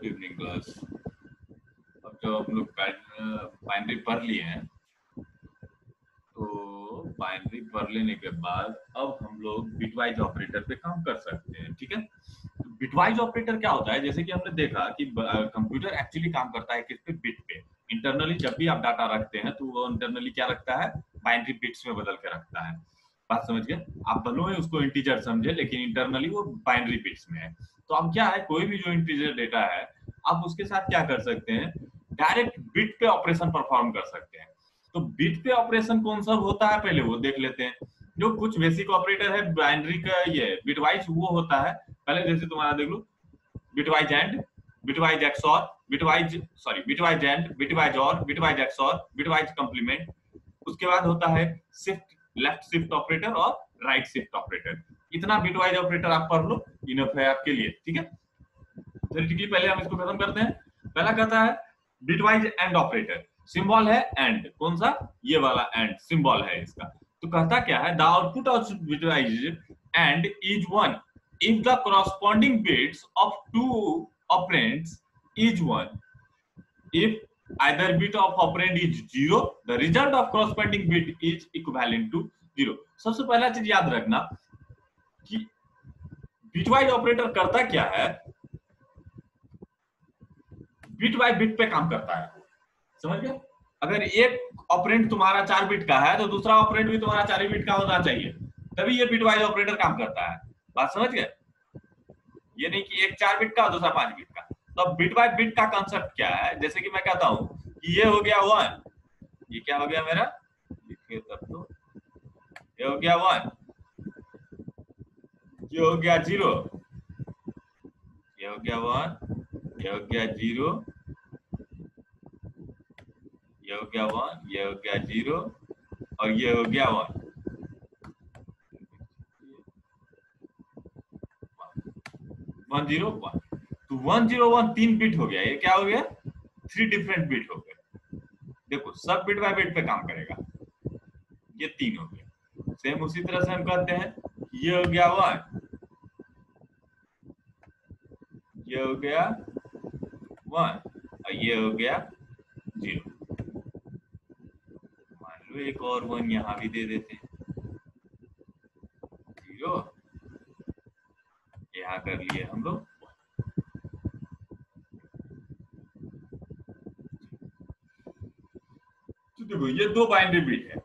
Good evening class. अब जब हम लोग बाइनरी पढ़ लिए हैं तो बाइनरी पढ़ लेने के बाद अब हम लोग बिटवाइज ऑपरेटर पे काम कर सकते हैं। ठीक है, बिटवाइज ऑपरेटर क्या होता है? जैसे कि हमने देखा कि कंप्यूटर एक्चुअली काम करता है किस पे? बिट पे। इंटरनली जब भी आप डाटा रखते हैं तो वो इंटरनली क्या रखता है? बाइनरी बिट्स में बदल के रखता है। बात समझ गए? आप भले ही उसको इंटीजर समझे लेकिन इंटरनली वो बाइनरी बिट्स में है। तो अब क्या है, कोई भी जो इंटीजर डेटा है आप उसके साथ क्या कर सकते हैं? डायरेक्ट बिट पे ऑपरेशन परफॉर्म कर सकते हैं। तो बिट पे ऑपरेशन कौन सा होता है पहले वो देख लेते हैं। जो कुछ बेसिक ऑपरेटर है बाइनरी का, ये बिटवाइज वो होता है। पहले जैसे तुम्हारा देख लो, bitwise and, bitwise XOR, bitwise and, bitwise or, bitwise XOR, bitwise complement. उसके बाद होता है शिफ्ट, लेफ्ट शिफ्ट ऑपरेटर और राइट शिफ्ट ऑपरेटर। इतना बिटवाइज ऑपरेटर आप पढ़ लो, इनफ है आपके लिए। ठीक है, थ्योरेटिकली पहले हम इसको खत्म करते हैं। पहला कहता है बिटवाइज एंड ऑपरेटर। सिंबल है एंड, कौन सा? ये वाला एंड सिंबल है इसका। तो कहता क्या है? The output of bitwise and is one if the corresponding bits of two operands is 1. If either bit of operand is 0, the result of corresponding bit is equivalent to 0. सबसे पहला चीज याद रखना कि बिटवाइज ऑपरेटर करता क्या है? Bit by bit पे काम करता है। समझ गए? अगर एक ऑपरेंड तुम्हारा 4 बिट का है तो दूसरा ऑपरेंड भी तुम्हारा 4 बिट का होना चाहिए, तभी ये बिटवाइज ऑपरेटर काम करता है। बात समझ गए? ये नहीं कि एक 4 बिट का और दूसरा 5 बिट का। तो बिट बाय बिट का कांसेप्ट क्या है? जैसे कि मैं कहता हूं कि ये हो गया 1, ये क्या हो गया मेरा? लिखिए तब तो, ये हो गया 1, ये हो गया 0, ये हो गया 1, ये हो गया 0, ये हो गया 1, ये हो गया 0 और ये हो गया 1। 101, तो 101 3 बिट हो गया। ये क्या हो गया? 3 डिफरेंट बिट हो गए। देखो सब बिट बाय बिट पे काम करेगा। ये 3 हो गया। सेम उसी तरह से हम कहते हैं ये हो गया 1, ये हो गया 1 और ये हो गया 0। मान लो एक और 1 यहां भी दे देते हैं, 0 यहां कर लिए हम लोग। तो देखो ये 2 बाइनरी बिट है,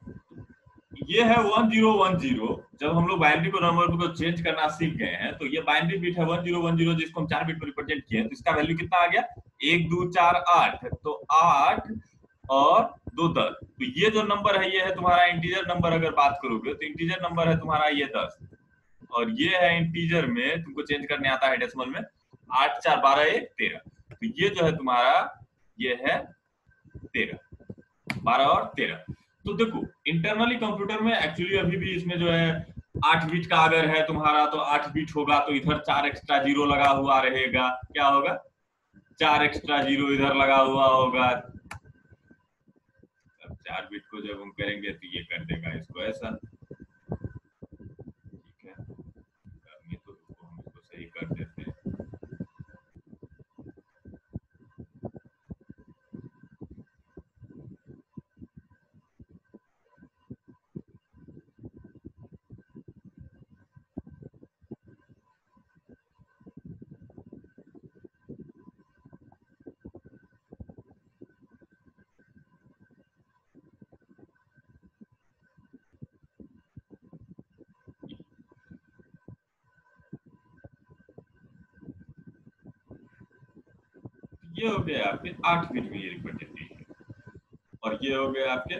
ये है 1010। जब हम लोग बाइनरी को नंबर को चेंज करना सीख गए हैं तो ये बाइनरी बिट है 1010, जिसको हम 4 बिट में रिप्रेजेंट किए हैं। तो इसका वैल्यू कितना आ गया? 1 2 4 8, तो 8 और 2 10। तो ये जो नंबर है ये है तुम्हारा इंटीजर नंबर। अगर बात करोगे तो इंटीजर नंबर है तुम्हारा ये 10, और ये है इंटीजर में तुमको चेंज करने आता है डेसिमल में 8 4 12 1 13। तो ये जो है तुम्हारा ये है 13, 12 और 13। तो देखो इंटरनली कंप्यूटर में एक्चुअली अभी भी इसमें जो है 8 बिट का अगर है तुम्हारा तो 8 बिट होगा, तो इधर 4 एक्स्ट्रा 0 लगा हुआ रहेगा। क्या होगा? 4 एक्स्ट्रा 0 इधर लगा हुआ होगा। अब 4 बिट को जब हम करेंगे तो ये कर देगा इसको ऐसा। ठीक है, करने तो हम इसको सही कर देते हैं। ये हो गया आपके 8 बिट में रिप्रेजेंटेशन, और ये हो गया आपके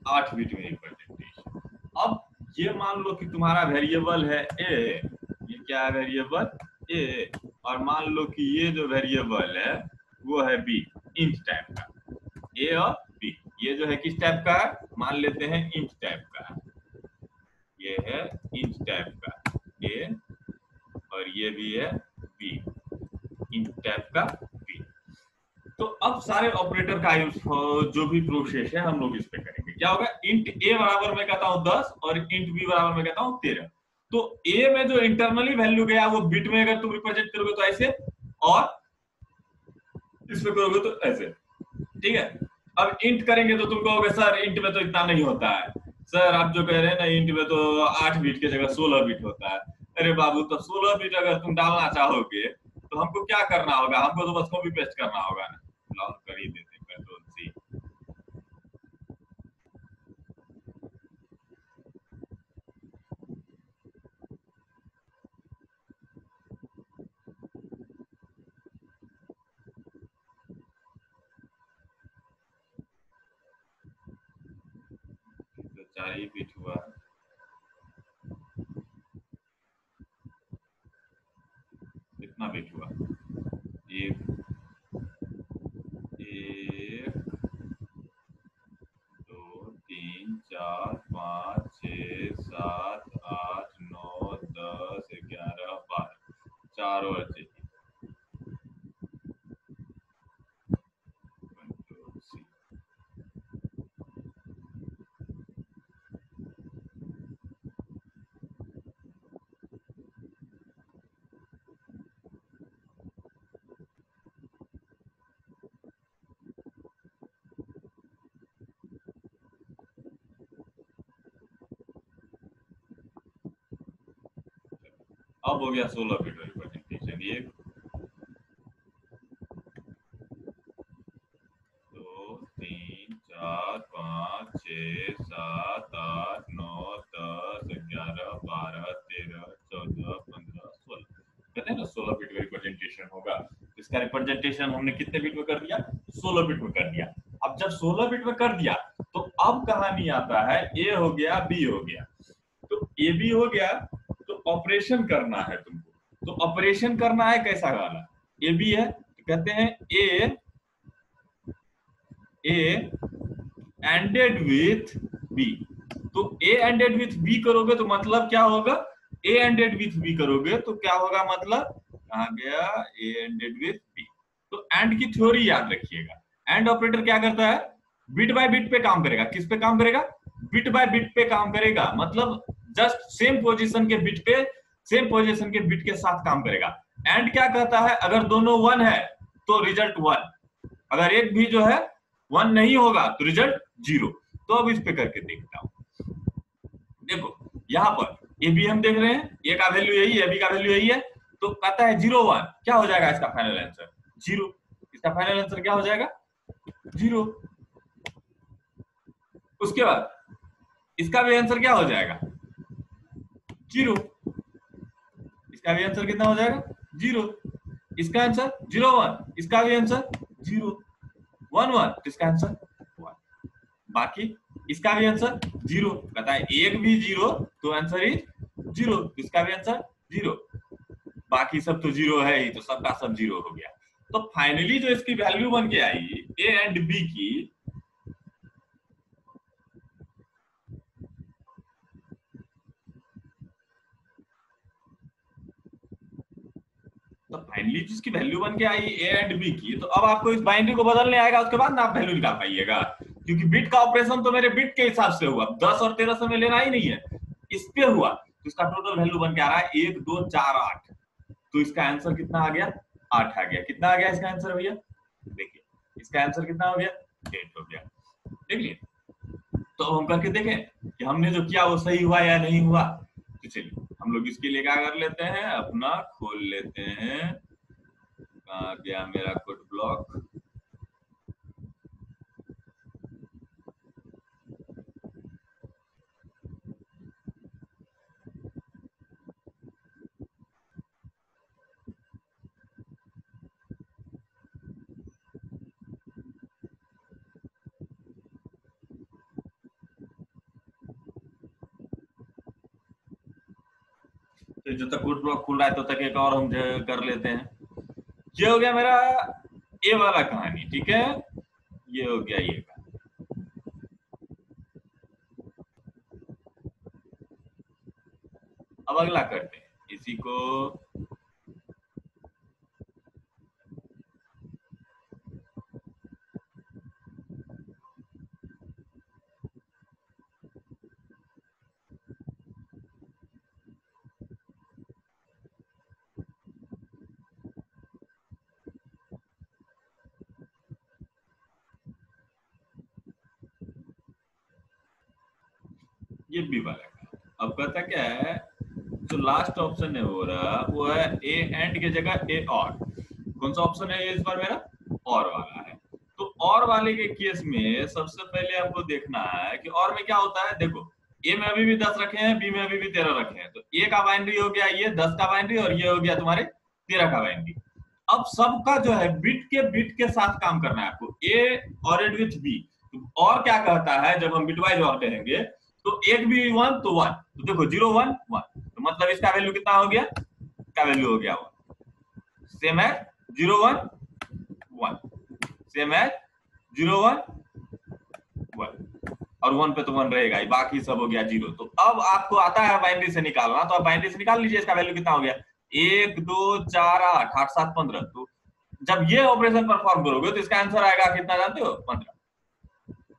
8 बिट में रिप्रेजेंटेशन। अब ये मान लो कि तुम्हारा वेरिएबल है ए, ये क्या है? वेरिएबल ए। और मान लो कि ये जो वेरिएबल है वो है बी, इंट टाइप का। ए और बी, ये जो है किस टाइप का है? मान लेते हैं इंट टाइप का है। ये है इंट टाइप का ए और ये भी है बी, इंट टाइप का बी। तो अब सारे ऑपरेटर का जो भी प्रोसेस है हम लोग इस पे करेंगे। क्या होगा? इंट ए बराबर मैं कहता हूं 10 और इंट बी बराबर मैं कहता हूं 13। तो ए में जो इंटरनली वैल्यू गया वो बिट में अगर तुम रिप्रेजेंट करोगे तो ऐसे, और इसमें करोगे तो ऐसे, ठीक है। अब इंट करेंगे तो तुम कहोगे सर इंट में तो इतना नहीं होता है, सर आप जो कह रहे हैं ना इंट में तो 8 बिट की जगह 16 बिट होता है। अरे बाबू, तो 16 बिट अगर तुम डालना चाहोगे तो हमको क्या करना होगा, हमको तो बस कॉपी पेस्ट करना होगा ना। लॉन्च कर ही देते, कंट्रोल सी। तो 4 ही बिट हुआ। कितना बिट हुआ? एक, एक, 2, 3, 4, 5, 6, 7, 8, 9, 10, 11, 12, 4 और चाहिए। Control C. अब हो गया 16 बिट रिप्रेजेंटेशन। ये 2, 3, 4, 5, 6, 7, 8, 9, 10, 11, 12, 13, 14, 15, 16 कहते हैं ना 16 बिट में रिप्रेजेंटेशन होगा। इसका रिप्रेजेंटेशन हमने कितने बिट में कर दिया? 16 बिट में कर दिया। अब जब 16 बिट में कर दिया तो अब कहानी आता है, ए हो गया, बी हो गया। तो ए बी हो गया, तो ऑपरेशन करना है तुमको। तो ऑपरेशन करना है कैसा वाला? ए बी है तो कहते हैं ए, ए एंडेड विथ बी। तो ए एंडेड विथ बी करोगे तो मतलब क्या होगा? ए एंडेड विथ बी करोगे तो क्या होगा मतलब? कहा गया ए एंडेड विथ बी। तो एंड की थ्योरी याद रखिएगा। एंड ऑपरेटर क्या करता है? बिट बाय बिट पे काम करेगा। किस पे काम करेगा? बिट बाय बिट पे काम करेगा। मतलब जस्ट सेम पोजीशन के बिट पे, सेम पोजीशन के बिट के साथ काम करेगा। एंड क्या कहता है? अगर दोनों वन है तो रिजल्ट वन, अगर एक भी जो है वन नहीं होगा तो रिजल्ट जीरो। तो अब इस पे करके देखता हूं। देखो यहां पर ए बी हम देख रहे हैं, ए का वैल्यू यही है, बी का वैल्यू यही है। तो कहता है 0 1, क्या हो जाएगा इसका फाइनल आंसर? जीरो। इसका फाइनल आंसर क्या हो जाएगा? जीरो। उसके बाद इसका भी आंसर क्या हो जाएगा? जीरो। इसका भी आंसर कितना हो जाएगा? जीरो। इसका आंसर 0 1, इसका भी आंसर जीरो। 1 1, इसका आंसर वन। बाकी इसका भी आंसर जीरो। कहता है एक भी जीरो तो आंसर इज जीरो, इसका भी आंसर जीरो। बाकी सब तो जीरो है ही, तो सबका सब जीरो हो गया। तो फाइनली जो इसकी वैल्यू बन के आई ए एंड बी की, तो फाइनली जिसकी वैल्यू बन के आई ए एंड बी की, तो अब आपको इस बाइनरी को बदलने आएगा, उसके बाद ना आप वैल्यू निकाल पाइएगा। क्योंकि बिट का ऑपरेशन तो मेरे बिट के हिसाब से हुआ, 10 और 13 से में लेना ही नहीं है, इस पे हुआ। तो इसका टोटल वैल्यू बन के आ रहा है 1 2 4 8। तो इसका आंसर कितना आ गया? 8 आ गया। कितना आ गया इसका आंसर भैया? देखिए इसका आंसर कितना हो गया? 8 हो गया। देख लिए। तो अब हम करके देखें कि हमने जो किया वो सही हुआ या नहीं हुआ। तो चलिए हम लोग इसके लिए क्या कर लेते हैं, अपना खोल लेते हैं। कहाँ गया मेरा कोड ब्लॉक? तो जब तक कोड ब्लॉक खुल रहा है तब तक एक और हम कर लेते हैं। ये हो गया मेरा ए वाला कहानी, ठीक है। ये हो गया ये का। अब अगला करते हैं इसी को। ये बी वाला का। अब कहता क्या है, जो लास्ट ऑप्शन है हो रहा वो है ए एंड की जगह ए और। कौन सा ऑप्शन है ये इस बार मेरा? और वाला है। तो और वाले के केस में सबसे पहले आपको देखना है कि और में क्या होता है। देखो ए में अभी भी 10 रखे हैं, बी में अभी भी 13 रखे हैं, तो ए का बाइनरी हो गया ये 10 का बाइनरी, और ये हो गया तुम्हारे 13 का बाइनरी। अब सबका जो है बिट के साथ काम करना है आपको, ए और एड विथ बी। और क्या कहता है जब हम बिटवाइज और कहेंगे, तो एक भी 1 तो 1, तो देखो 0 1 1, तो मतलब इसका वैल्यू कितना हो गया? इसका वैल्यू हो गया 1। सेम है 0 1 1, सेम है 0 1 1, और 1 पे तो 1 रहेगा ही, बाकी सब हो गया 0। तो अब आपको आता है बाइनरी से निकालना, तो आप बाइनरी से निकाल लीजिए इसका वैल्यू कितना हो गया। 1 2 4 8 8 7 15। तो जब ये ऑपरेशन परफॉर्म करोगे तो इसका आंसर आएगा कितना जानते हो? 15।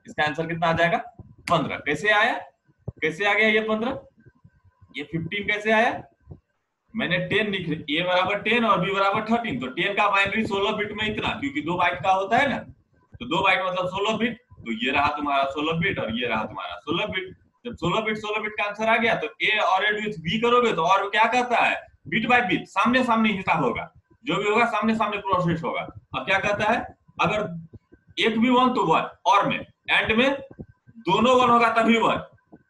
इसका आंसर कितना आ जाएगा? 15। कैसे आया, कैसे आ गया ये 15? ये 15 कैसे आया? मैंने 10 लिख, ए बराबर 10 और बी बराबर 13, तो 10 का बाइनरी 16 बिट में इतना, क्योंकि 2 बाइट का होता है ना, तो 2 बाइट मतलब 16 बिट। तो ये रहा तुम्हारा 16 बिट और ये रहा तुम्हारा 16 बिट। जब 16 बिट का आंसर आ गया, तो ए और एड विथ बी करोगे तो और क्या कहता है? बिट बाय बिट, सामने सामने हिसाब होगा, जो भी होगा सामने सामने प्रोसेस होगा। अब क्या कहता है, अगर एक भी 1 तो 1, और में एंड में दोनों 1 होगा तभी 1,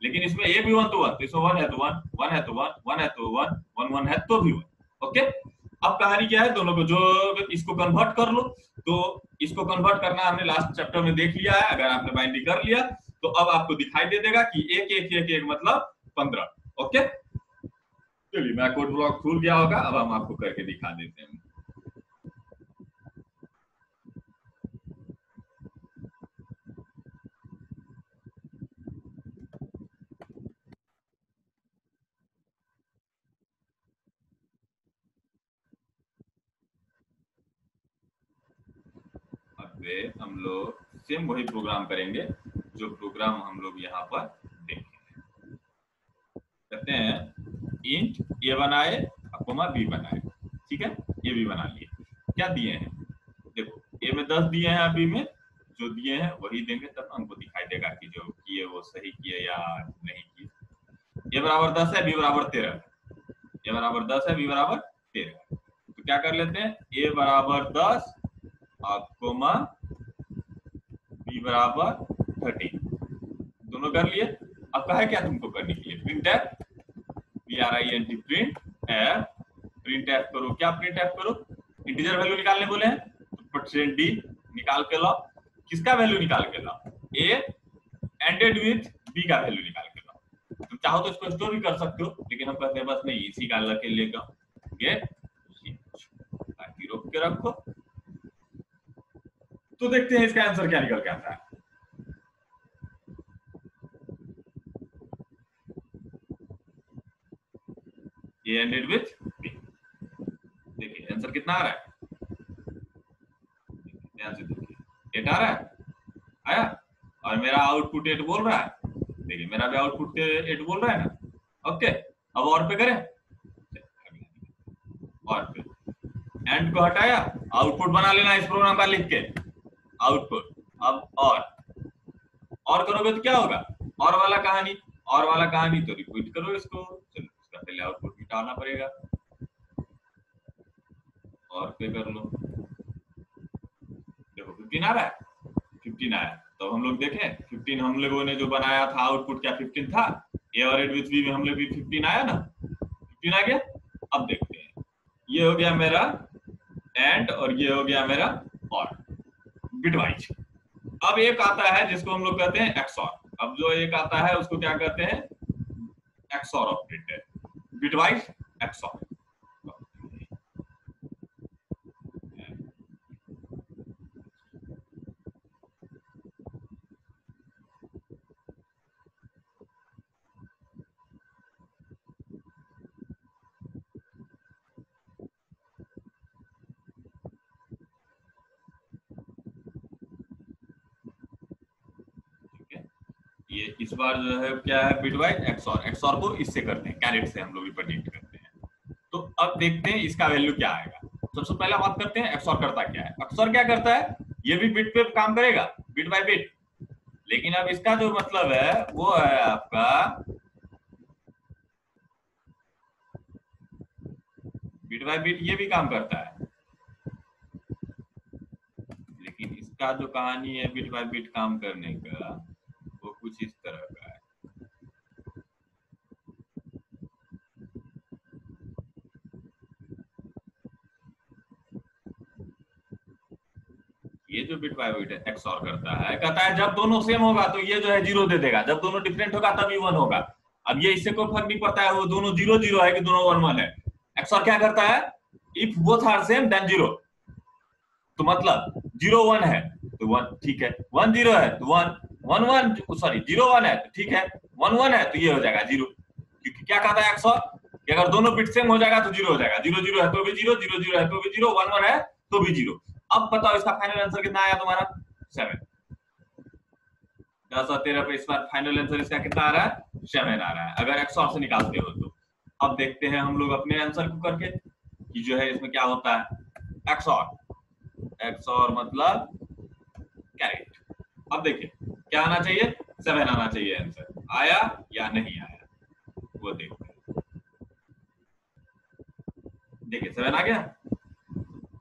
लेकिन इसमें एक भी 1 तो 1, तो इसमें 1 है तो 1, 1 है तो 1, 1 है तो 1, 1 1 है तो भी 1। ओके, अब कहानी क्या है, दोनों को जो इसको कन्वर्ट कर लो। तो इसको कन्वर्ट करना हमने लास्ट चैप्टर में देख लिया है। अगर आपने बाइंडिंग कर लिया तो अब आपको दिखाई दे देगा कि एक एक एक एक मतलब 15। ओके, चलिए मैं कोड ब्लॉक खुल गया होगा, अब हम आपको करके दिखा देते हैं। हम लोग सेम वही प्रोग्राम करेंगे जो प्रोग्राम हम लोग यहाँ पर देखें। कहते हैं इंट ए बनाए अकोमा बी बनाए, ठीक है, ये भी बना लिए। क्या दिए हैं देखो, ए में 10 दिए हैं, बी में जो दिए हैं वही देंगे, तब हमको दिखाई देगा कि जो किए वो सही किए या नहीं किए। ए बराबर 10 है, बी बराबर 13 है। ए बराबर 10 है, बी बराबर 13। तो क्या कर लेते हैं, ए बराबर 10 अकोमा बी बराबर 13, दोनों कर लिए। अब कहा है क्या तुमको करने के लिए, print F, PRINT print F, print F करो। क्या प्रिंट एफ करो? इंटीजर वैल्यू निकालने बोले हैं, तो %d निकाल के लाओ। किसका वैल्यू निकाल के लाओ? ए एंडेड विथ बी का वैल्यू निकाल के लाओ। तुम चाहो तो इसको स्टोर भी कर सकते हो, लेकिन हम कहते हैं बस नहीं, इसी का लगे लेगा गेट ताकि रोक के रखो। तो देखते हैं इसका आंसर क्या निकल के आता है। ए एंडेड विथ बी, देखिए आंसर कितना आ रहा है, ध्यान से देखिए 8 आ रहा है, आया, और मेरा आउटपुट 8 बोल रहा है। देखिए मेरा भी आउटपुट 8 बोल रहा है ना। ओके, अब और पे करें, और पे एंड को हटाया, आउटपुट बना लेना इस प्रोग्राम का लिख के, आउटपुट। अब और करोगे तो क्या होगा, और वाला कहानी, और वाला कहानी तो रिपीट करो इसको। चलो इसका पहले आउटपुट मिटाना पड़ेगा, और पे कर लो। देखो 15 आ रहा है, 15 आया। तो हम लोग देखें 15 हम लोगों ने जो बनाया था आउटपुट क्या 15 था? ए और एड विथ बी में हम लोग भी 15 आया ना, 15 आ गया। अब देखते हैं, ये हो गया मेरा एंड और ये हो गया मेरा और, बिटवाइज। अब एक आता है जिसको हम लोग कहते हैं एक्सॉर। अब जो एक आता है उसको क्या कहते हैं, एक्सॉर ऑपरेटर, बिटवाइज एक्सॉर। ये इस बार जो है क्या है, बिटवाइज एक्सॉर। एक्सॉर को इससे करते हैं, कैरेट से हम लोग रिप्रेजेंट करते हैं। तो अब देखते हैं इसका वैल्यू क्या आएगा। सबसे पहले बात करते हैं एक्सॉर करता क्या है। एक्सॉर क्या करता है, ये भी बिट पे काम करेगा, बिट बाय बिट, लेकिन अब इसका जो मतलब है वो है आपका बिट बाय बिट ये भी काम करता है, लेकिन इसका जो कहानी है बिट बाय बिट काम करने का वो कुछ इस तरह का है। ये जो बिट बाय बिट एक्सऑर करता है, कहता है जब दोनों सेम होगा तो ये जो है 0 दे देगा, जब दोनों डिफरेंट होगा तभी 1 होगा। अब ये इससे कोई फर्क नहीं पड़ता है वो दोनों 0 0 है कि दोनों 1 1 है। एक्सऑर क्या करता है, if both are same then 0, तो मतलब 0 1 है तो 1 ठीक है, 1 0 है तो 1 1 1 सॉरी 0 1 है तो ठीक है, 1 1 है तो ये हो जाएगा 0, क्योंकि क्या कहता है एक्सऑर कि अगर दोनों बिट सेम हो जाएगा तो 0 हो जाएगा, 0 0 है तो भी 0, 0 0 है तो भी 0, 1 1 है तो भी 0। अब बताओ इसका फाइनल आंसर कितना आया तुम्हारा, 7। 10 और 13 पे इस बार फाइनल आंसर इसका कितना आ रहा है, 7 आ रहा है, अगर एक्सऑर से निकालते हो तो। अब देखते हैं हम लोग अपने आंसर को करके कि जो है इसमें क्या होता है एक्सऑर। एक्सऑर मतलब कैरेट। अब देखिए क्या आना चाहिए, 7 आना चाहिए आंसर, आया या नहीं आया वो देखते हैं। देखिए 7 आ गया,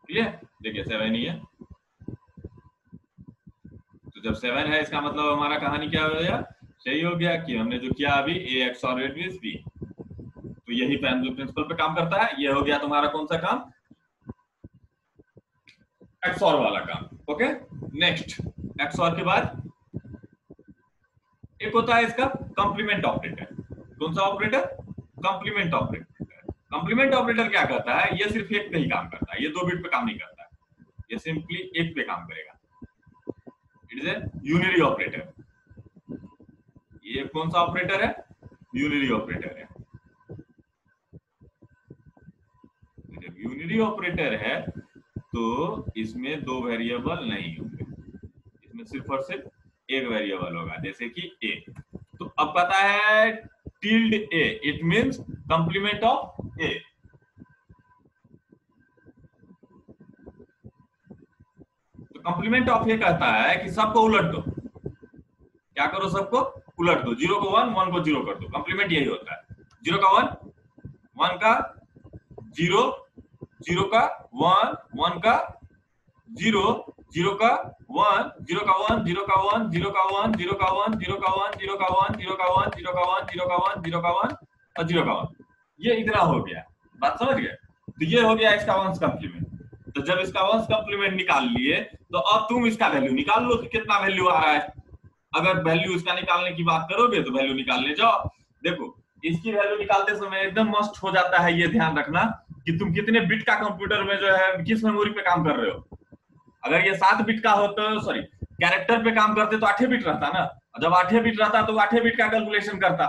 क्लियर, देखिए 7 ही है। तो जब 7 है इसका मतलब हमारा कहानी क्या हो गया, सही हो गया कि हमने जो किया अभी ए एक्सऑर बी, तो यही प्रिंसिपल पे काम करता है। ये हो गया तुम्हारा कौन सा काम, एक्सऑर वाला काम। ओके, नेक्स्ट एक्सऑर के बाद एक होता है इसका कंप्लीमेंट ऑपरेटर। कौन सा operator, complement operator. Complement operator क्या करता है, ये सिर्फ एक पे ही काम करता है, ये 2 बिट पे काम नहीं करता है, ये सिंपली एक पे काम करेगा। It is a unary operator. ये कौन सा ऑपरेटर है, यूनिरी ऑपरेटर है। जब यूनिरी ऑपरेटर है तो इसमें 2 वेरिएबल नहीं होंगे, इसमें सिर्फ और सिर्फ एक वेरिएबल होगा, जैसे कि ए। तो अब पता है tilde a, it means complement of a. तो कंप्लीमेंट ऑफ ए कहता है कि सबको उलट दो, क्या करो, सबको उलट दो, 0 को 1 1 को 0 कर दो। कंप्लीमेंट यही होता है, 0 का 1 1 का 0, 0 का 1 1 का 0, 0 का 1 0 का 1 0 का 1 0 का 1 0 का 1 0 का 1 0 का 1 0 का 1 0 का 1 0 का 1 0 का 1 और 0 का 1। ये इतना हो गया, बात समझ गए। तो ये हो गया इसका वंस कंप्लीमेंट। तो जब इसका वंस कंप्लीमेंट निकाल लिए तो अब तुम इसका वैल्यू निकाल लो कि कितना वैल्यू आ रहा है। अगर वैल्यू इसका निकालने की बात करोगे तो वैल्यू निकालने जाओ, देखो इसकी वैल्यू निकालते समय एकदम मस्त हो जाता है, ये ध्यान रखना कि तुम कितने बिट का कंप्यूटर में जो है किस मेमोरी पे काम कर रहे हो। अगर ये 7 बिट का हो तो सॉरी कैरेक्टर पे काम करते तो 8 बिट रहता ना, जब 8 बिट रहता तो 8 बिट का कैलकुलेशन करता,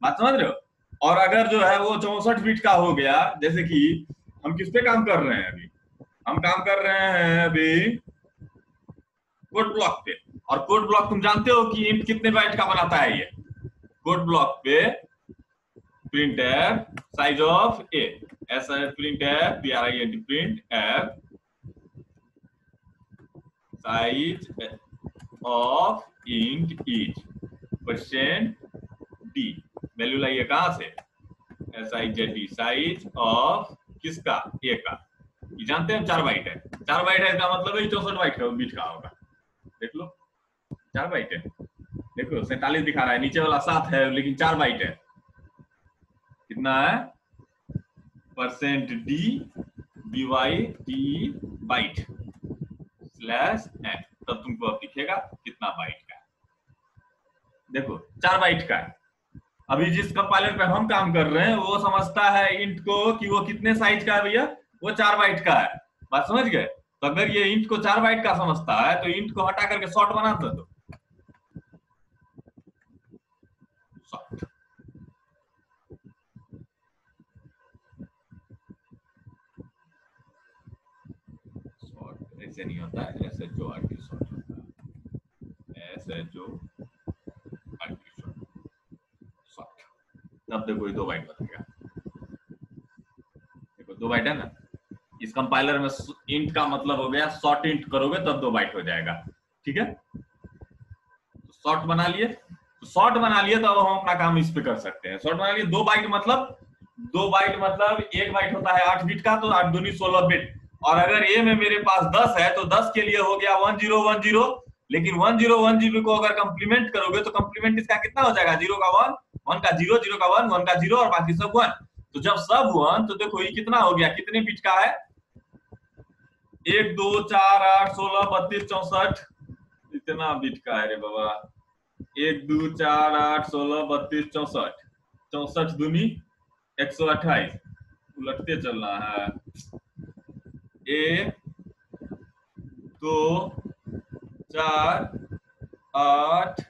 बात समझ रहे हो। और अगर जो है वो 64 बिट का हो गया, जैसे कि हम किस पे काम कर रहे हैं अभी, हम काम कर रहे हैं अभी कोड ब्लॉक पे। और कोड ब्लॉक तुम जानते हो कि इंट कितने बाइट का बनाता है, ये कोड ब्लॉक पे printf साइज ऑफ a, ऐसा printf printf size of int is %d, value लाइए कहां से, SIZ साइज ऑफ किसका, a का। ये जानते हैं 4 बाइट है, 4 बाइट है इसका मतलब 64 बाइट का बीट का होगा। देख लो 4 बाइट है, देखो 47 दिखा रहा है, नीचे वाला 7 है लेकिन 4 बाइट है। कितना है %d by t byte /n, तब तुमको अब दिखेगा कितना बाइट का है। देखो 4 बाइट का है। अभी जिस कंपाइलर पे हम काम कर रहे हैं वो समझता है इंट को कि वो कितने साइज का है भैया, वो 4 बाइट का है, बात समझ गए। तो अगर ये इंट को 4 बाइट का समझता है तो इंट को हटा करके शॉर्ट बना दो, शॉर्ट। ऐसे नहीं होता है, ऐसे जो आरटी शॉर्ट होता है, ऐसे जो आरटी शॉर्ट, तब देखो 2 बाइट बनेगा। देखो 2 बाइट है ना, इस कंपाइलर में इंट का मतलब हो गया शॉर्ट इंट करोगे तब 2 बाइट हो जाएगा, ठीक है। तो शॉर्ट बना लिए, तो शॉर्ट बना लिए तो अब हम अपना काम इस पे कर सकते हैं। शॉर्ट बना लिए 2 बाइट मतलब 2 बाइट मतलब 1 बाइट होता है 8 बिट का, तो 8 दूनी 16 बिट। और अगर ए में मेरे पास 10 है तो 10 के लिए हो गया 1010। लेकिन 1010 को अगर कंप्लीमेंट करोगे तो कंप्लीमेंट इसका कितना हो जाएगा, 0 का 1, 1 का 0, 0 का 1, 1 का 0 और बाकी सब 1। तो जब सब 1 तो देखो ये कितना हो गया, कितने बिट का है, 1 2 4 8 16 32 64, इतना बिट का है रे बाबा। 1 2 4 8 16 32 64, 64 दूनी 128, उलटते चलना है। 1 2 4 8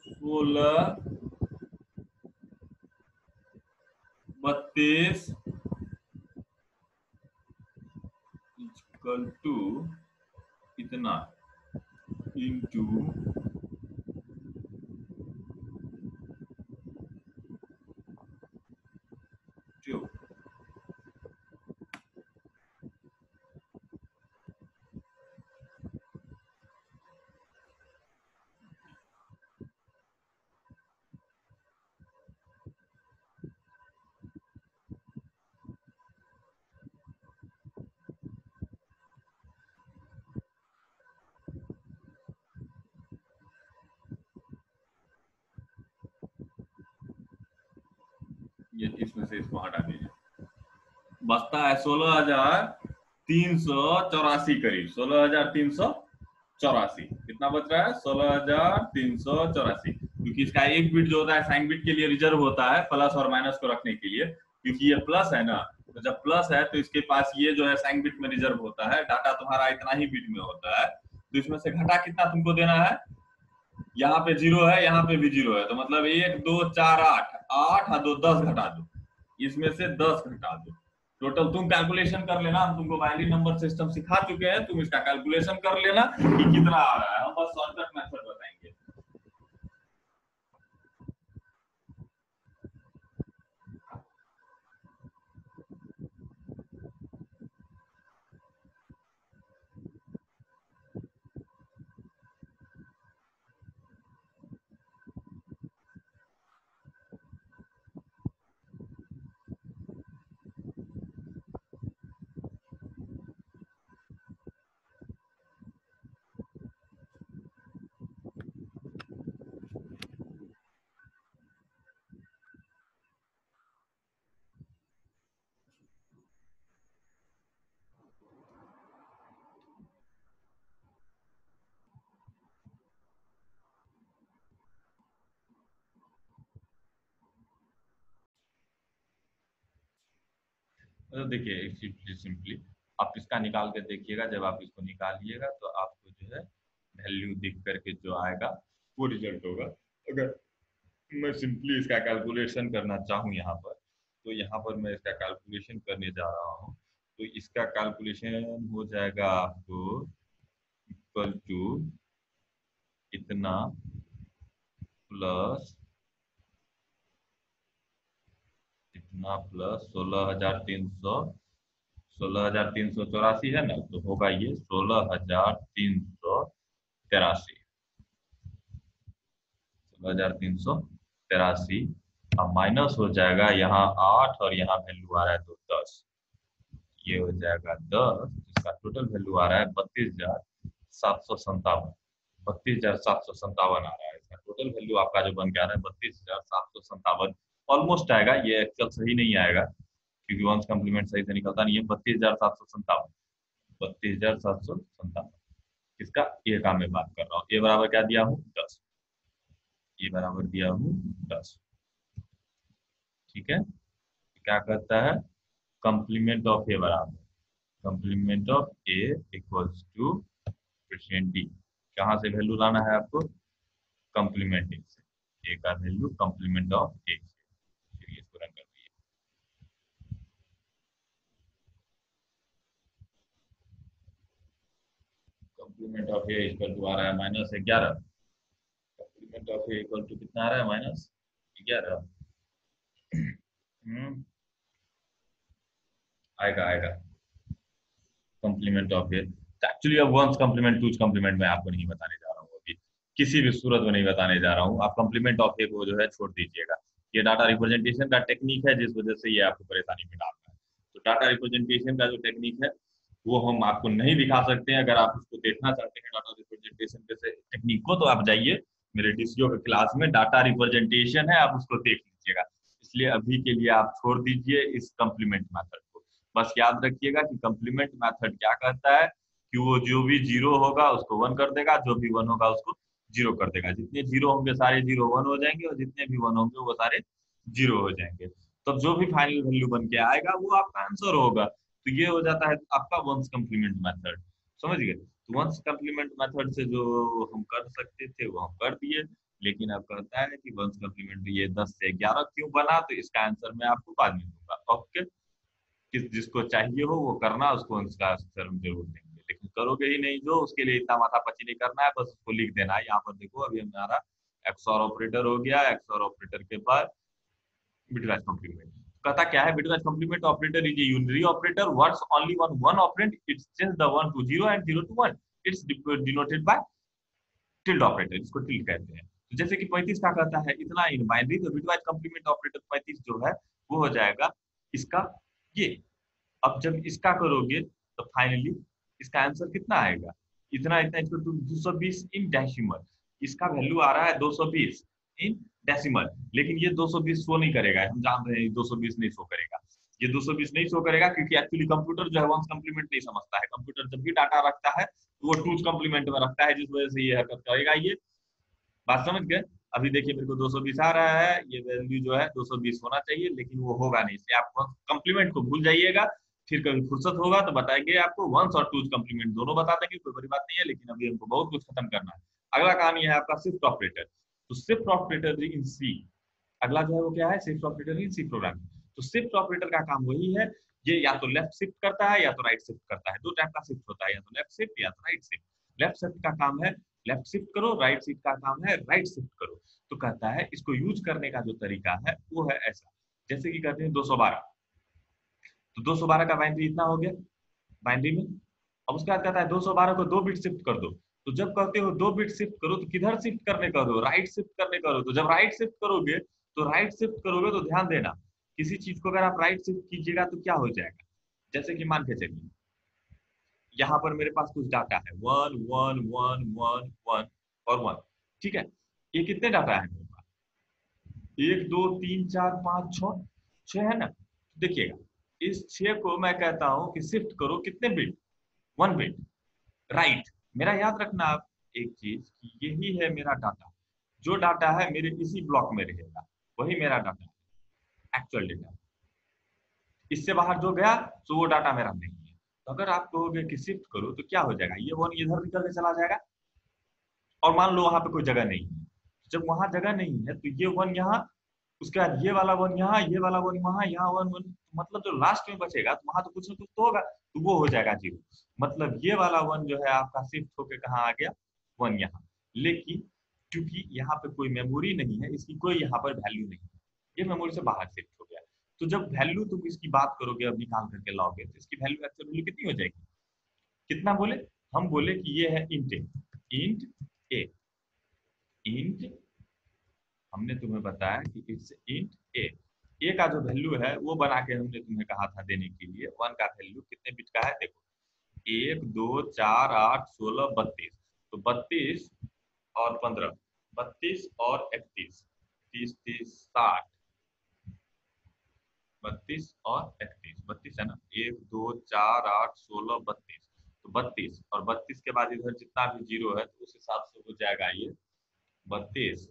16 32 इक्वल टू इतना इंटू 2। ये इसमें से इसको हटा दीजिए, बचता है 16,384 करीब, 16,384। कितना बच रहा है, 16,384, क्योंकि इसका एक बिट जो होता है साइन बिट के लिए रिजर्व होता है, प्लस और माइनस को रखने के लिए। क्योंकि ये प्लस है ना, तो जब प्लस है तो इसके पास ये जो है साइन बिट में रिजर्व होता है, डाटा तुम्हारा इतना ही बिट में होता है। तो इसमें से घटा कितना तुमको देना है, यहाँ पे 0 है, यहाँ पे भी 0 है, तो मतलब 1 2 4 8, 8 और 2 10 घटा दो, इसमें से 10 घटा दो। टोटल तुम कैलकुलेशन कर लेना, हम तुमको बाइनरी नंबर सिस्टम सिखा चुके हैं, तुम इसका कैलकुलेशन कर लेना कि कितना आ रहा है, हम बस शॉर्टकट मेथड बताएंगे। तो देखिए सिंपली आप इसका निकाल के देखिएगा, जब आप इसको निकालिएगा तो आपको जो है वैल्यू दिख करके जो आएगा वो रिजल्ट होगा। अगर मैं सिंपली इसका कैलकुलेशन करना चाहूँ यहाँ पर, तो यहाँ पर मैं इसका कैलकुलेशन करने जा रहा हूँ। तो इसका कैलकुलेशन हो जाएगा आपको इक्वल टू इतना प्लस इतना प्लस 16,384 है ना, तो होगा ये 16,383, 16,383। अब माइनस हो जाएगा यहाँ 8 और यहाँ वैल्यू आ रहा है तो 10, ये हो जाएगा 10, जिसका टोटल वैल्यू आ रहा है 32,757, 32,757 आ रहा है। इसका टोटल वैल्यू आपका जो बन के आ रहा है 32,757 ऑलमोस्ट आएगा, ये एक्चुअल सही नहीं आएगा क्योंकि वंस कम्प्लीमेंट सही से निकलता नहीं है। 32,757, 32,757 इसका ए का मैं बात कर रहा हूँ। ए बराबर क्या दिया हूँ, 10, ए बराबर दिया हूँ 10। ठीक है, क्या करता है, कंप्लीमेंट ऑफ ए बराबर complement of A equals two percent D. कहाँ से वैल्यू लाना है आपको, कंप्लीमेंट ए से, ए का वैल्यू कंप्लीमेंट ऑफ ए से। चलिए इसको रन कर दिए। Complement of a equal to आ रहा है -11, complement of a equal to कितना आ रहा है, -11। आएगा आएगा कंप्लीमेंट ऑफ ए। एक्चुअली अब वंस कंप्लीमेंट टूज कंप्लीमेंट में आपको नहीं बताने जा रहा हूँ, अभी किसी भी सूरत में नहीं बताने जा रहा हूँ। आप कंप्लीमेंट ऑफ ए को जो है छोड़ दीजिएगा। ये डाटा रिप्रेजेंटेशन का टेक्निक है, जिस वजह से ये आपको परेशानी में डाल रहा है। तो डाटा रिप्रेजेंटेशन का जो टेक्निक है वो हम आपको नहीं दिखा सकते हैं। अगर आप उसको देखना चाहते हैं डाटा रिप्रेजेंटेशन के टेक्निक को, तो आप जाइए मेरे डीसीओ के क्लास में, डाटा रिप्रेजेंटेशन है, आप उसको देख लीजिएगा। इसलिए अभी के लिए आप छोड़ दीजिए इस कंप्लीमेंट मेथड को। बस याद रखिएगा कि कंप्लीमेंट मेथड क्या कहता है कि वो जो भी जीरो होगा उसको वन कर देगा, जो भी वन होगा उसको जीरो कर देगा। जितने जीरो होंगे सारे जीरो वन हो जाएंगे, और जितने भी वन होंगे वो सारे जीरो हो जाएंगे। तब जो भी फाइनल वैल्यू बन के आएगा वो आपका आंसर होगा। तो ये हो जाता है आपका वंस कंप्लीमेंट मेथड। समझ गए? तो वंस कंप्लीमेंट मेथड से जो हम कर सकते थे वो हम कर दिए। लेकिन अब कहता है कि वंस कंप्लीमेंट ये 10 से 11 क्यों बना, तो इसका आंसर मैं आपको बाद में दूंगा। ओके, जिसको चाहिए हो वो करना, उसको उसका आंसर हम जरूर देंगे। लेकिन करोगे ही नहीं जो, उसके लिए इतना माथापच्ची नहीं करना है, बस उसको लिख देना है। यहाँ पर देखो अभी हमारा एक्सऑर ऑपरेटर हो गया। एक्सऑर ऑपरेटर के बाद बिटवाइज कॉम्प्लीमेंट कहता क्या है, bitwise complement operator is a unary operator, works only on one operand, it's change the 1 to 0 and 0 to 1, it's denoted by tilde operator, इसको टिल्ड कहते हैं। तो जैसे कि 35 का कहता है इतना इन बाइनरी, तो बिटवाइज कॉम्प्लीमेंट ऑपरेटर 35 जो है वो हो जाएगा इसका ये। अब जब इसका करोगे तो फाइनली इसका आंसर कितना आएगा, इतना इतना इसको 220 इन डेसिमल। इसका वैल्यू आ रहा है 220 इन डेसिमल, लेकिन ये 220 शो नहीं करेगा। हम जान रहे हैं 220 नहीं शो करेगा, ये 220 नहीं शो करेगा, क्योंकि एक्चुअली कंप्यूटर जो है वंस कंप्लीमेंट नहीं समझता है। कंप्यूटर जब भी डाटा रखता है तो वो टूज कंप्लीमेंट में रखता है, जिस वजह से ये हरकत करेगा। ये बात समझ गए? अभी देखिए मेरे को 220 आ रहा है, ये वैल्यू जो है 220 होना चाहिए, लेकिन वो होगा नहीं। इसलिए आप कंप्लीमेंट को भूल जाइएगा। फिर कभी फुर्सत होगा तो बताएंगे आपको, वंस और टूज कंप्लीमेंट दोनों बता देंगे, कोई बड़ी बात नहीं है। लेकिन अभी हमको बहुत कुछ खत्म करना है। अगला कहानी है आपका शिफ्ट ऑपरेटर। तो शिफ्ट ऑपरेटर इन सी, अगला जो है वो क्या है, शिफ्ट ऑपरेटर इन सी प्रोग्रामिंग। तो शिफ्ट ऑपरेटर का काम वही है, ये या तो लेफ्ट शिफ्ट करता है या तो राइट शिफ्ट करता है। दो टाइप का शिफ्ट होता है, या तो लेफ्ट शिफ्ट या तो राइट शिफ्ट। लेफ्ट शिफ्ट का काम है लेफ्ट शिफ्ट करो, राइट शिफ्ट का काम है राइट शिफ्ट करो। तो कहता है इसको यूज करने का जो तरीका है वो है ऐसा, जैसे कि कहते हैं 212, तो 212 का बाइनरी इतना हो गया बाइनरी में। अब उसके बाद कहता है 212 को 2 बिट शिफ्ट कर दो। तो जब कहते हो 2 बिट शिफ्ट करो, तो किधर शिफ्ट करने का हो, राइट शिफ्ट करने का हो। तो जब राइट शिफ्ट करोगे तो राइट शिफ्ट करोगे तो ध्यान देना, किसी चीज को अगर आप राइट शिफ्ट कीजिएगा तो क्या हो जाएगा। जैसे कि मान के चलिए यहाँ पर मेरे पास कुछ डाटा है 1 1 1 1 1 और 1, ठीक है। ये कितने डाटा है मेरे पास, 1 2 3 4 5 6, 6 है ना। देखिएगा इस 6 को मैं कहता हूं कि शिफ्ट करो कितने बिट, 1 बिट राइट। मेरा याद रखना आप एक चीज कि यही है मेरा डाटा, जो डाटा है मेरे इसी ब्लॉक में रहेगा, वही मेरा डाटा है, एक्चुअल डेटा। इससे बाहर जो गया तो वो डाटा मेरा नहीं है। तो अगर आप कहोगे कि शिफ्ट करो तो क्या हो जाएगा, ये वन इधर निकल के चला जाएगा, और मान लो वहां पे कोई जगह नहीं है। जब वहां जगह नहीं है तो ये वन यहाँ, उसके बाद ये वाला वन यहाँ, ये वाला वन वहां, यहाँ वन वन, मतलब जो लास्ट में बचेगा तो वहां तो कुछ ना कुछ तो होगा, तो वो हो जाएगा जीरो। मतलब ये वाला वन जो है आपका शिफ्ट होके कहाँ आ गया, वन यहाँ। लेकिन क्योंकि यहाँ पे कोई मेमोरी नहीं है, इसकी कोई यहाँ पर वैल्यू नहीं है, ये मेमोरी से बाहर शिफ्ट हो गया। तो जब वैल्यू तुम इसकी बात करोगे, अब निकाल करके लाओगे, तो इसकी वैल्यू एक्चुअल वैल्यू कितनी हो जाएगी, कितना बोले, हम बोले कि ये है इंट ए, इंट ए, इंट, हमने तुम्हें बताया कि इट्स इंट ए। ए का जो वैल्यू है वो बना के हमने तुम्हें कहा था देने के लिए। वन का वैल्यू कितने बिट का है, देखो 1 2 4 8 16 32, तो 32 और 15, 32 और 31, 30 30 60, 32 और 31, 32 है ना, 1 2 4 8 16 32, तो 32 और 32 के बाद इधर जितना भी जीरो है तो उस हिसाब से हो जाएगा ये 32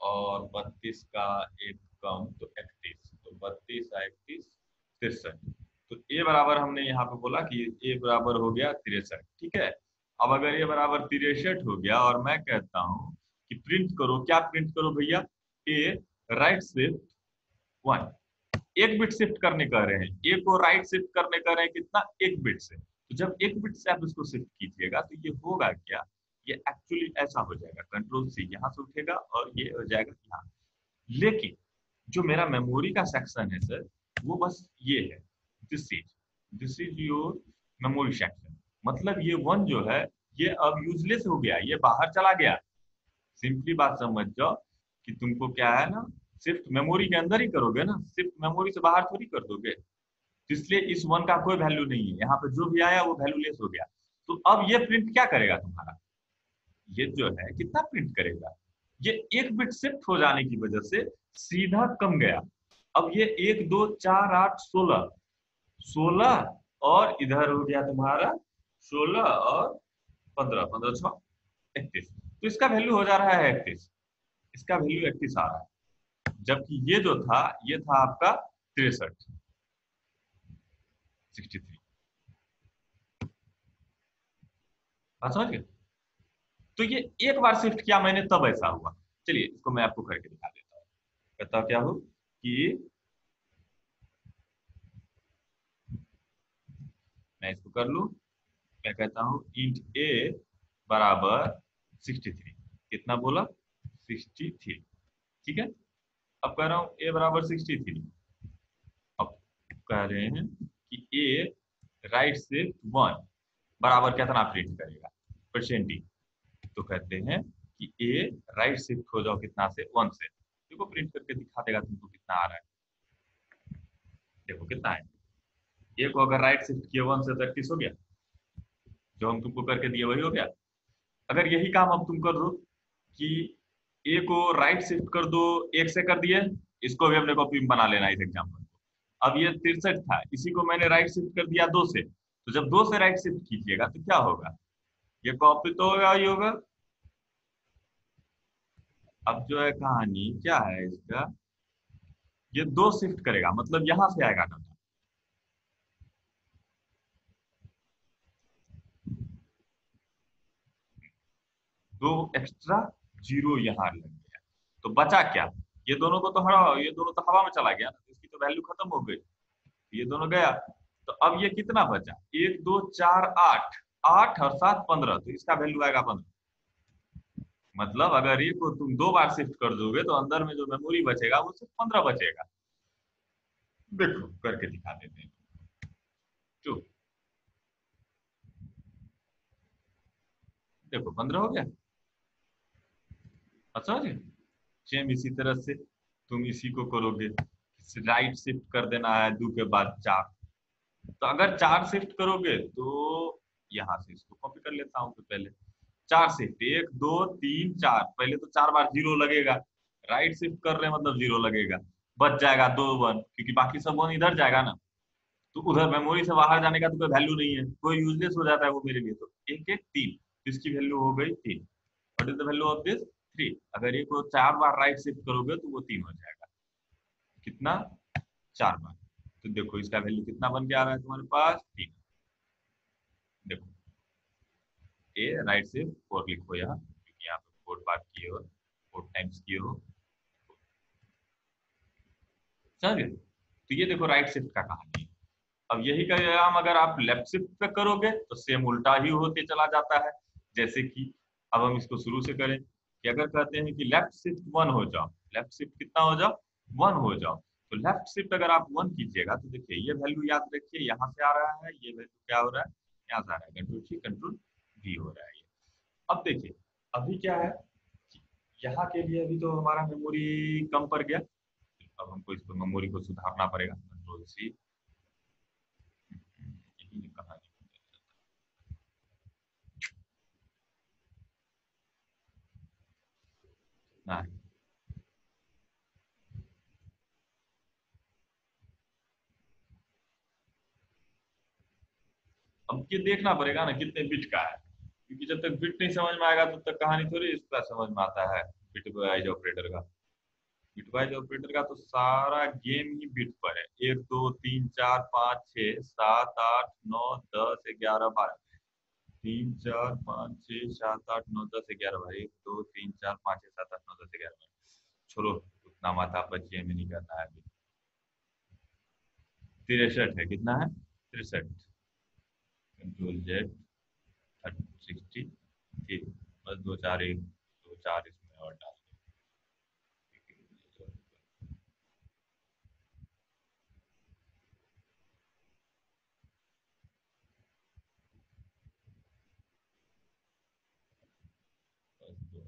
और 32 का एक कम तो 31, तो 32 31 63। तो ए बराबर हमने यहाँ पे बोला कि ए बराबर हो गया 63, ठीक है। अब अगर ए बराबर 63 हो गया और मैं कहता हूँ कि प्रिंट करो, क्या प्रिंट करो भैया, ए राइट शिफ्ट 1, एक बिट शिफ्ट करने कह रहे हैं, ए को राइट शिफ्ट करने कह रहे हैं कितना, एक बिट से। तो जब एक बिट से आप इसको शिफ्ट कीजिएगा तो ये होगा क्या, ये एक्चुअली ऐसा हो जाएगा, कंट्रोल सी यहाँ से उठेगा और ये हो जाएगा यहाँ। लेकिन जो मेरा मेमोरी का सेक्शन है सर, वो बस ये है, this is your memory section. मतलब ये वन जो है ये अब यूजलेस हो गया, ये बाहर चला गया। सिंपली बात समझ जाओ कि तुमको क्या है ना, शिफ्ट मेमोरी के अंदर ही करोगे ना, शिफ्ट मेमोरी से बाहर थोड़ी कर दोगे। तो इसलिए इस वन का कोई वैल्यू नहीं है, यहाँ पे जो भी आया वो वैल्यूलेस हो गया। तो अब ये प्रिंट क्या करेगा तुम्हारा, ये जो है कितना प्रिंट करेगा, ये एक बिट शिफ्ट हो जाने की वजह से सीधा कम गया। अब ये 1 2 4 8 16, 16 और इधर हो गया तुम्हारा 16 और 15, 15 6 31, तो इसका वैल्यू हो जा रहा है 31, इसका वैल्यू 31 आ रहा है। जबकि ये जो था ये था आपका 63, 63। बात समझ गए। तो ये एक बार शिफ्ट किया मैंने तब ऐसा हुआ। चलिए इसको मैं आपको करके दिखा देता हूँ। कहता क्या हो कि मैं इसको कर लू, मैं कहता हूँ इंट ए बराबर 63, कितना बोला 63, ठीक है। अब कह रहा हूँ ए बराबर 63, अब कह रहे हैं कि ए राइट से 1 बराबर कितना प्रिंट करेगा, परसेंट डी। तो कहते हैं कि ए राइट शिफ्ट हो जाओ कितना से 1 से, देखो प्रिंट करके दिखा देगा तुमको कितना आ रहा है। देखो कितना है, ए को अगर राइट शिफ्ट किया 1 से तो 31 हो गया, जो हम तुमको करके दिए वही हो गया। अगर यही काम अब तुम कर दो कि ए को राइट शिफ्ट कर दो 1 से कर दिए, इसको भी अपने कॉपी में बना लेना इस एग्जाम्पल को। अब ये 63 था, इसी को मैंने राइट शिफ्ट कर दिया 2 से, तो जब 2 से राइट शिफ्ट कीजिएगा तो क्या होगा, ये कॉपी तो होगा ही होगा। अब जो है कहानी क्या है इसका, ये 2 शिफ्ट करेगा मतलब यहां से आएगा डाटा, दो एक्स्ट्रा जीरो यहाँ लग गया, तो बचा क्या, ये दोनों को तो हरा, ये दोनों तो हवा में चला गया ना, तो इसकी तो वैल्यू खत्म हो गई, ये दोनों गया। तो अब ये कितना बचा, 1 2 4 8, 8 और 7 15, तो इसका वैल्यू आएगा 15। मतलब अगर ये को तुम 2 बार शिफ्ट कर दोगे तो अंदर में जो मेमोरी बचेगा वो सिर्फ 15 बचेगा। देखो करके दिखा देते हैं। तो देखो 15 हो गया, अच्छा जी। सेम इसी तरह से तुम इसी को करोगे, राइट शिफ्ट कर देना है 2 के बाद 4, तो अगर 4 शिफ्ट करोगे तो यहां से इसको कॉपी कर लेता हूं, तो पहले 4 शिफ्ट 1 2 3 4, पहले तो 4 बार जीरो लगेगा, राइट शिफ्ट कर रहे हैं मतलब जीरो लगेगा, बच जाएगा 2 1, क्योंकि बाकी सब वन इधर जाएगा ना, तो उधर मेमोरी से बाहर जाने का तो कोई वैल्यू नहीं है, कोई यूजलेस हो जाता है वो मेरे लिए। तो 1 1 3, तो इसकी वैल्यू हो गई 3। What is the value of this, 3। अगर ये को 4 बार राइट शिफ्ट करोगे तो वो 3 हो जाएगा, कितना 4 बार। तो देखो इसका वैल्यू कितना बन के आ रहा है तुम्हारे पास, 3। देखो ए राइट से 4 लिखो यहाँ, क्योंकि यहाँ पे 4 बार किए हो, 4 टाइम्स किए हो, समझ गए। तो ये देखो राइट शिफ्ट का कहानी है। अब यही का काम अगर आप लेफ्ट शिफ्ट पे करोगे तो सेम उल्टा ही होते चला जाता है। जैसे कि अब हम इसको शुरू से करें कि अगर कहते हैं कि लेफ्ट शिफ्ट 1 हो जाओ, लेफ्ट शिफ्ट कितना हो जाओ 1 हो जाओ, तो लेफ्ट शिफ्ट अगर आप 1 कीजिएगा तो देखिए ये वैल्यू याद रखिए यहाँ से आ रहा है, ये वैल्यू क्या हो रहा है यहाँ से आ रहा है, कंट्रोल सी कंट्रोल वी हो रहा है ये। अब देखिए अभी क्या है कि यहाँ के लिए अभी तो हमारा मेमोरी कम पड़ गया, अब हमको इसको मेमोरी को सुधारना पड़ेगा, कंट्रोल सी, यही कहानी ना। अब ये देखना पड़ेगा ना कितने बिट का है, क्योंकि जब तक बिट नहीं समझ में आएगा तब तक कहानी थोड़ी इसका समझ में आता है। बिटवाइज ऑपरेटर का, बिटवाइज ऑपरेटर का तो सारा गेम ही बिट पर है। 1 2 3 4 5 6 7 8 9 10 11 12, 3 4 5 6 7 8 9 10 11 12, 1 2 3 4 5 6 7 8 9 10 11 12। छोड़ो उतना माथा पच्चीस में नहीं करना है अभी। 63 है, कितना है 63, कंट्रोल जेड 60, ठीक। बस दो चार एक दो चार इसमें और डाल दें। बस दो।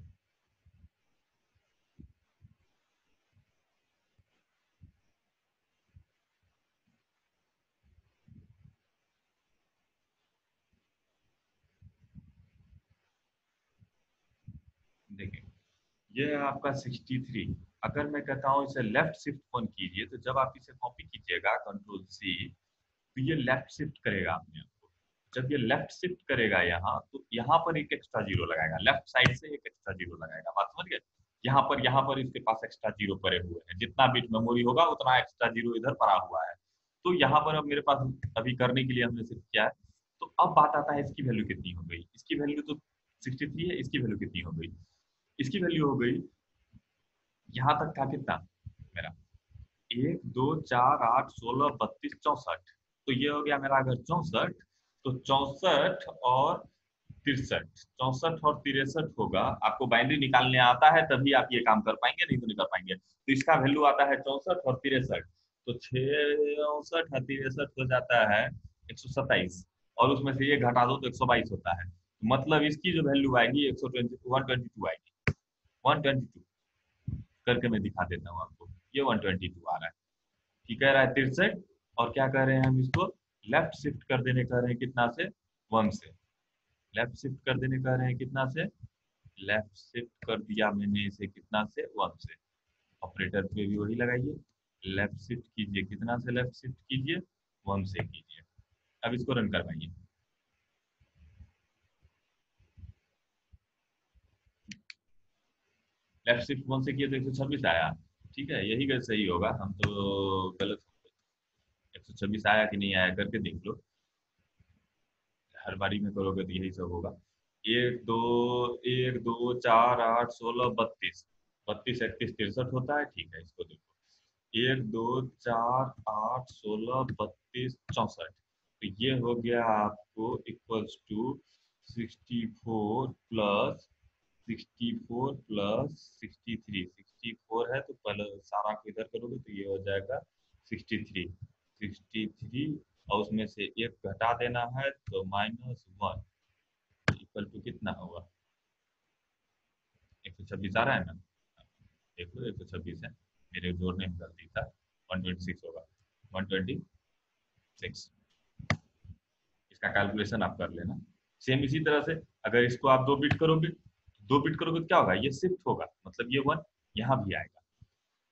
ये है आपका 63। अगर मैं कहता हूँ इसे लेफ्ट शिफ्ट वन कीजिए, तो जब आप इसे कॉपी कीजिएगा कंट्रोल सी, तो ये लेफ्ट शिफ्ट करेगा अपने आप को। जब ये लेफ्ट शिफ्ट करेगा यहाँ, तो यहाँ पर एक एक्स्ट्रा जीरो लगाएगा, लेफ्ट साइड से एक एक्स्ट्रा जीरो लगाएगा। बात समझ गए? यहाँ पर इसके पास एक्स्ट्रा जीरो पड़े हुए हैं, जितना बिट मेमोरी होगा उतना एक्स्ट्रा जीरो इधर पड़ा हुआ है। तो यहाँ पर अब मेरे पास अभी करने के लिए हमने शिफ्ट किया है। तो अब बात आता है इसकी वैल्यू कितनी हो गई। इसकी वैल्यू तो 63 है, इसकी वैल्यू कितनी हो गई? इसकी वैल्यू हो गई, यहाँ तक था कितना मेरा, 1 2 4 8 16 32 64। तो ये हो गया मेरा अगर 64, तो 64 और 63, 64 और 63 होगा। आपको बाइनरी निकालने आता है तभी आप ये काम कर पाएंगे, नहीं तो नहीं कर पाएंगे। तो इसका वैल्यू आता है 64 और 63। तो 66 और 63 हो जाता है 127, और उसमें से ये घटा दो तो 122 होता है। मतलब इसकी जो वैल्यू आएगी 122 आएगी। 122 करके मैं दिखा देता हूँ आपको। ये 122 आ रहा है। ठीक कह रहा है 63, और क्या कह रहे हैं हम इसको लेफ्ट शिफ्ट कर देने कह रहे हैं कितना से, 1 से। लेफ्ट शिफ्ट कर देने कह रहे हैं कितना से, लेफ्ट शिफ्ट कर दिया मैंने इसे कितना से, 1 से। ऑपरेटर पे भी वही लगाइए, लेफ्ट शिफ्ट कीजिए, कितना से लेफ्ट शिफ्ट कीजिए, 1 से कीजिए। अब इसको रन करवाइए। लेफ्ट शिफ्ट 1 से किए तो 126 आया। ठीक है, यही गलत सही होगा, हम तो गलत। 126 आया कि नहीं आया करके देख लो, हर बारी में करोगे तो यही सब होगा। 1 2 1 2 4 8 16 32, 32 31 63 होता है। ठीक है, इसको देखो, 1 2 4 8 16 32 64। तो ये हो गया आपको इक्वल्स टू 64 प्लस 64 है, तो पहले सारा को इधर करोगे तो ये हो जाएगा 63। और उसमें से एक घटा देना है तो -1 इक्वल टू कितना होगा, 126 आ रहा है ना। देख लो 126 है, मेरे जोड़ने में गलती था। 126 होगा, 126। इसका कैलकुलेशन आप कर लेना। सेम इसी तरह से अगर इसको आप 2 बिट करोगे तो क्या होगा, ये शिफ्ट होगा, मतलब ये 1 यहाँ भी आएगा,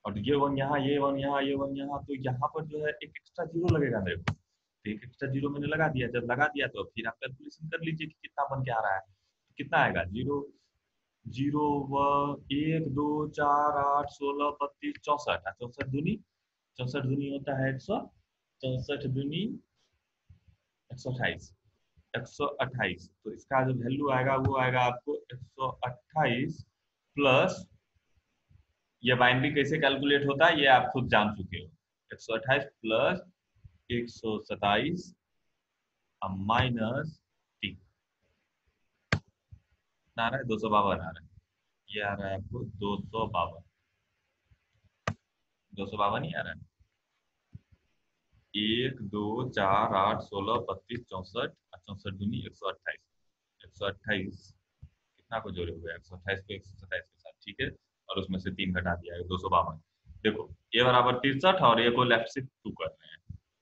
और ये 1 यहाँ, ये 1 यहाँ, ये 1 यहाँ, तो यहाँ पर जो है एक एक्स्ट्रा जीरो लगेगा मेरे को। तो एक एक्स्ट्रा जीरो मैंने लगा दिया, जब लगा दिया तो फिर आप कैलकुलेशन कर लीजिए कि कितना बन के आ रहा है। तो कितना आएगा, जीरो जीरो व 1 2 4 8 16 32 64। 64 दूनी होता है 100, 64 दूनी 128, 128। तो इसका जो वैल्यू आएगा वो आएगा आपको 128 प्लस, ये बाइनरी कैसे कैलकुलेट होता है ये आप खुद जान चुके हो। 128 प्लस 127 माइनस 3, आ रहा है 252 आ रहा है। ये आ रहा है आपको 252, 252 ही आ रहा है। 1 2 4 8 16 32 64, 64 दूनी 128, 128 कितना को जोड़े हुए, 128 को 127 के साथ, ठीक है। और उसमें से 3 घटा दिया है, 252। देखो ये बराबर 63, और ये को लेफ्ट शिफ्ट 2 कर रहे हैं,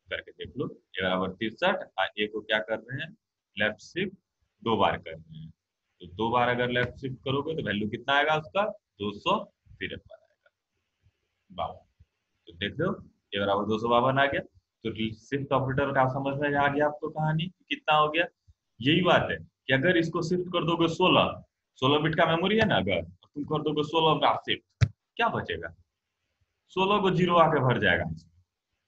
करके देख लो। ये बराबर 63, ये को क्या कर रहे हैं, लेफ्ट शिफ्ट 2 बार कर रहे हैं। तो 2 बार अगर लेफ्ट शिफ्ट करोगे तो वैल्यू कितना आएगा उसका, 253 आएगा, 52। तो देख लो, ये बराबर 252 आ गया। तो शिफ्ट ऑपरेटर का समझ में आ गया आपको कहानी कितना हो गया। यही बात है कि अगर इसको शिफ्ट कर दोगे 16, 16 बिट का मेमोरी है ना, अगर तुम कर दोगे 16 का शिफ्ट, क्या बचेगा, 16 को जीरो आके भर जाएगा।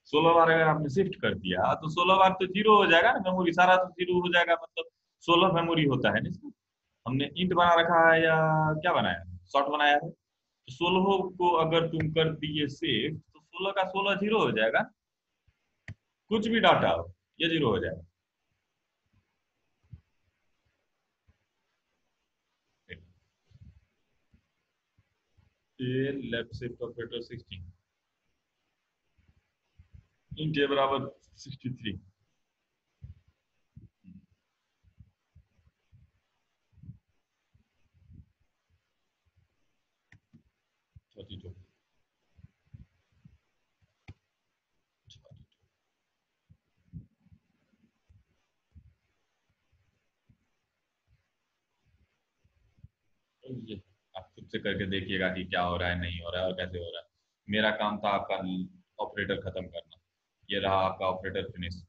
16 बार अगर आपने शिफ्ट कर दिया तो 16 बार तो जीरो हो जाएगा ना, मेमोरी सारा तो जीरो हो जाएगा, मतलब 16 मेमोरी होता है ना इसमें। हमने इंट बना रखा है या क्या बनाया है, शॉर्ट बनाया है। तो 16 को अगर तुम कर दिए शिफ्ट, तो 16 का 16 जीरो हो जाएगा, कुछ भी डाटा हो ये जीरो हो जाएगा। ये लेफ्ट शिफ्ट ऑपरेटर 16, इंट ए बराबर 63, 42। ये आप खुद से करके देखिएगा कि क्या हो रहा है, नहीं हो रहा है और कैसे हो रहा है। मेरा काम था आपका ऑपरेटर खत्म करना। ये रहा आपका operator finish.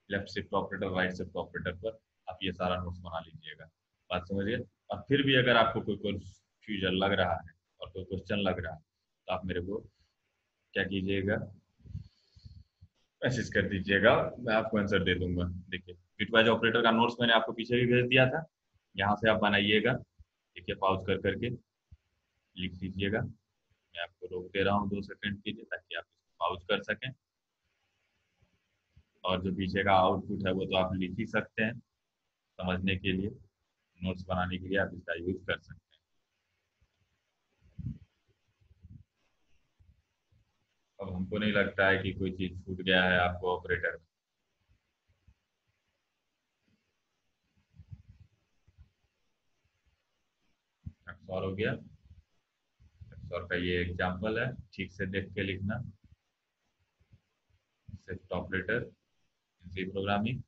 Left shift operator, right shift operator पर आप ये सारा नोट्स बना लीजिएगा। बात समझिए। और फिर भी अगर आपको कोई कंफ्यूजन लग रहा है और कोई क्वेश्चन लग रहा है तो आप मेरे को क्या कीजिएगा, मैसेज कर दीजिएगा, मैं आपको आंसर दे दूंगा। देखिए, बिटवाइज ऑपरेटर का नोट्स मैंने आपको पीछे भी भेज दिया था, यहाँ से आप बनाइएगा। देखिए, पॉज कर करके लिख लीजिएगा। मैं आपको रोक दे रहा हूँ 2 सेकंड के लिए ताकि आप इसको पॉज कर सकें। और जो पीछे का आउटपुट है वो तो आप लिख ही सकते हैं, समझने के लिए, नोट्स बनाने के लिए आप इसका यूज कर सकते हैं। अब हमको नहीं लगता है कि कोई चीज़ छूट गया है आपको ऑपरेटर में। एक्सॉर हो गया। एक्सॉर का ये एग्जाम्पल है, ठीक से देख के लिखना। Shift operator, C programming.